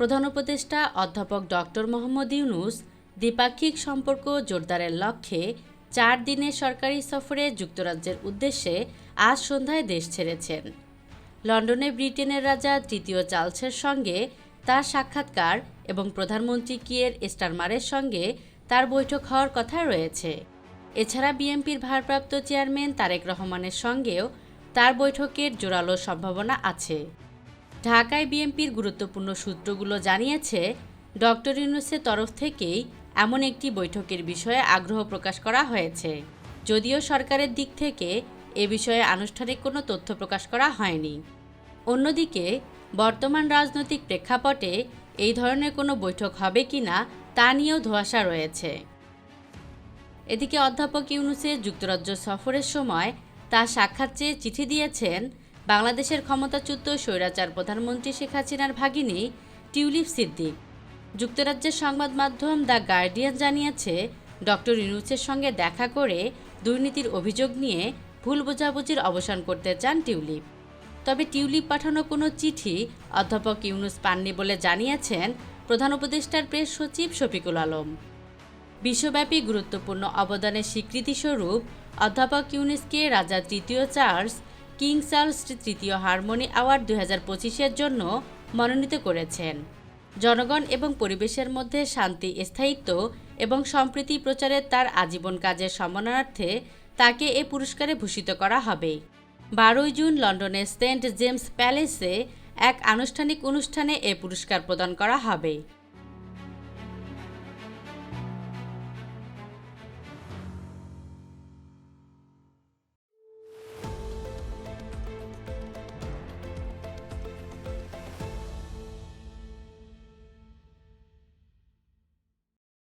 প্রধান উপদেষ্টা অধ্যাপক ডক্টর মোহাম্মদ ইউনূস দ্বিপাক্ষিক সম্পর্ক জোরদারের লক্ষ্যে 4 দিনের সরকারি সফরে যুক্তরাজ্যের উদ্দেশ্যে আজ সন্ধ্যায় দেশ ছেড়েছেন। লন্ডনে ব্রিটেনের রাজা তৃতীয় চার্লসের সঙ্গে তার সাক্ষাৎকার এবং প্রধানমন্ত্রী কিয়ের স্টারমারের সঙ্গে তার বৈঠক হওয়ার কথা রয়েছে। এছাড়া বিএনপির ভারপ্রাপ্ত চেয়ারম্যান তারেক রহমানের সঙ্গেও তার বৈঠকের জোরালো সম্ভাবনা আছে। ঢাকায় বিএনপির গুরুত্বপূর্ণ সূত্রগুলো জানিয়েছে, ডক্টর ইউনূসের তরফ থেকেই এমন একটি বৈঠকের বিষয়ে আগ্রহ প্রকাশ করা হয়েছে, যদিও সরকারের দিক থেকে এ বিষয়ে আনুষ্ঠানিক কোনো তথ্য প্রকাশ করা হয়নি। অন্যদিকে বর্তমান রাজনৈতিক প্রেক্ষাপটে এই ধরনের কোনো বৈঠক হবে কিনা তা নিয়েও ধোঁয়াশা রয়েছে। এদিকে অধ্যাপক ইউনূসের যুক্তরাজ্য সফরের সময় তার সাক্ষাৎ চেয়ে চিঠি দিয়েছেন বাংলাদেশের ক্ষমতাচ্যুত স্বৈরাচার প্রধানমন্ত্রী শেখ হাসিনার ভাগিনী টিউলিপ সিদ্দিক। যুক্তরাজ্যের সংবাদ মাধ্যম দ্য গার্ডিয়ান জানিয়েছে, ডক্টর ইউনূসের সঙ্গে দেখা করে দুর্নীতির অভিযোগ নিয়ে ভুল বোঝাবুঝির অবসান করতে চান টিউলিপ। তবে টিউলিপ পাঠানো কোনো চিঠি অধ্যাপক ইউনূস পাননি বলে জানিয়েছেন প্রধান উপদেষ্টার প্রেস সচিব শফিকুল আলম। বিশ্বব্যাপী গুরুত্বপূর্ণ অবদানের স্বীকৃতিস্বরূপ অধ্যাপক ইউনূসকে রাজা তৃতীয় চার্লস কিং চার্লস তৃতীয় হারমোনি অ্যাওয়ার্ড 2025-এর জন্য মনোনীত করেছেন। জনগণ এবং পরিবেশের মধ্যে শান্তি, স্থায়িত্ব এবং সম্প্রীতি প্রচারের তার আজীবন কাজের সম্মানার্থে তাকে এ পুরস্কারে ভূষিত করা হবে। 12 জুন লন্ডনের সেন্ট জেমস প্যালেসে এক আনুষ্ঠানিক অনুষ্ঠানে এ পুরস্কার প্রদান করা হবে।